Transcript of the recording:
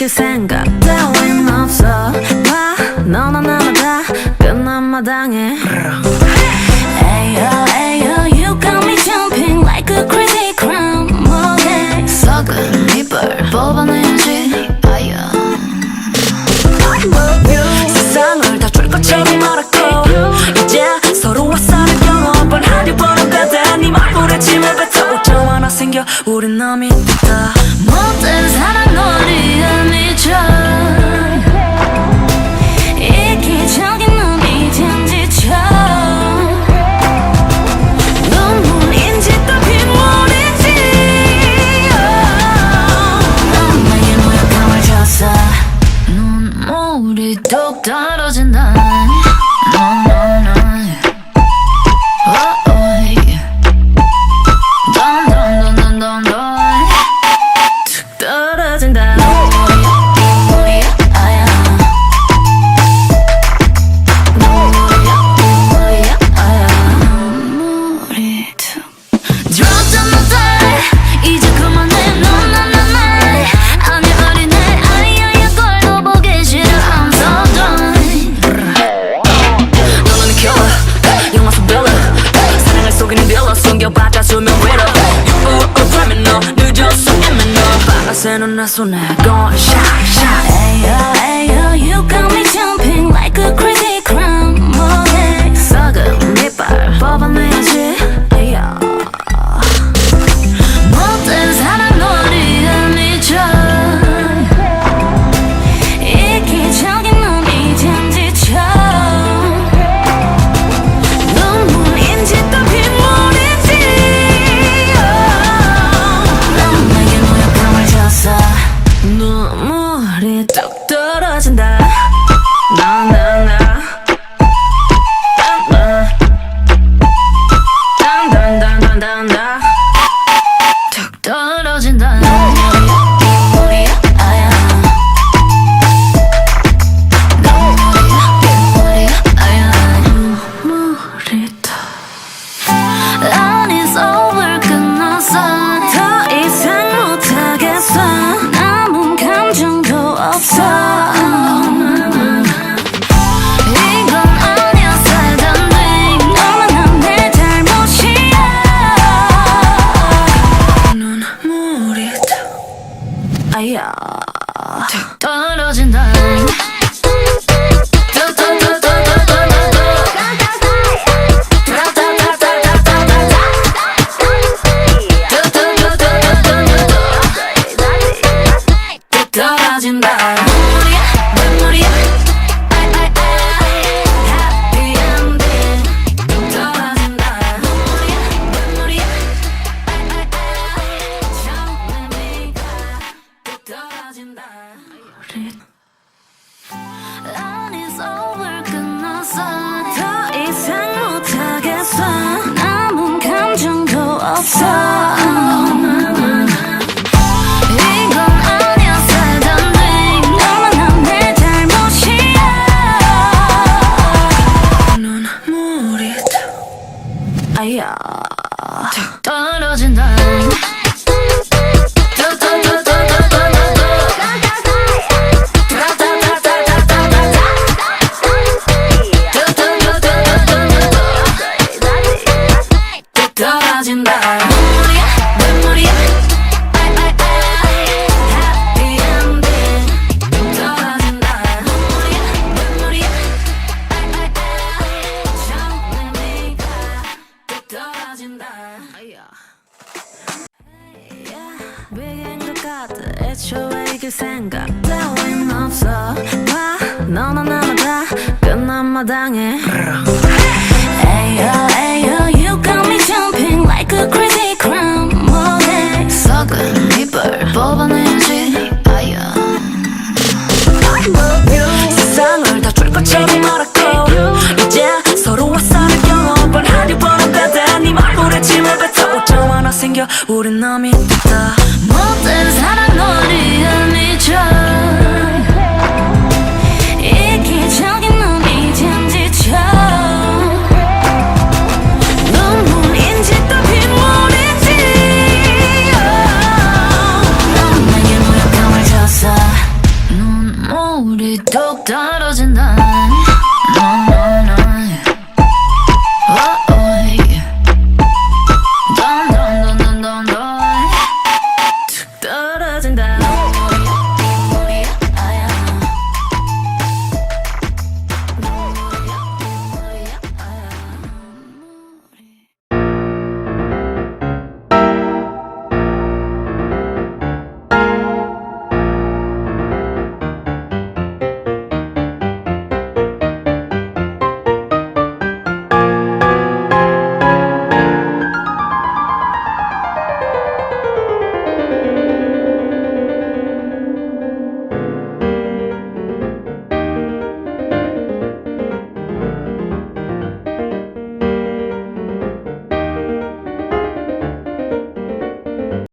이길 생각 따윈 없어 봐 너나 나나 다 끝난 마당에 Ayo ayo you got me jumping like a crazy crown 뭐해 썩은 이불 뽑아내야지 아야 세상을 다 줄 것처럼 말았고 이제 서로와 싸는 경험을 하려보는 배대 네 말불에 침을 뱉어 오점 하나 생겨 우린 남이 됐다 못된 사랑 놀이에 미쳐 이기적인 놈이 된 지쳐 눈물인지 또 빗물인지 넌 내게 무력감을 줬어 눈물이 뚝 떨어진다 새는 내 손에 gone shot shot Ayo ayo you got me jumping like a crazy crown 뭐해 썩은 이빨 뽑아내야지 Ayo 못된 사랑 놀이에 미쳐 이기적인 놈이 된 지쳐 눈물인지 또 빗물인지 눈물이 뚝 떨어진다 나나나 단단단단단단 뚝 떨어진다 눈물이야 아야 눈물이야 아야 눈물이 다 It's over 끝났어 더 이상 못하겠어 남은 감정도 없어 이건 아니야 살던 돼 너만 내 잘못이야 눈물이 아야 툭 떨어진다 떨어진다 눈물이야 happy ending 떨어진다 눈물이야 처음에 네가 떨어진다 It's over 끝났어 더 이상 못하겠어 남은 감정도 없어 아야 툭 떨어진다 떨어진다 눈물이야 happy ending 떨어진다 눈물이야 처음에 네가 떨어진다 비긴 것 같아 애초에 이길 생각 따윈 없어 봐 너나 나나 다 끝난 마당에 Ayo ayo you got me jumping like a crazy crown 뭐해 썩은 이불 뽑아내야지 아야 세상을 다 줄 것처럼 말았고 이제 서로와 싸는 경험을 하려보는 배대 네 말불에 침을 뱉어 오점 하나 생겨 우린 남이 됐다 못된 사랑 놀이에 미쳐 이기적인 놈이 된 지쳐 눈물인지 또 빗물인지 넌 내게 무력감을 줬어 우리 뚝 떨어진 난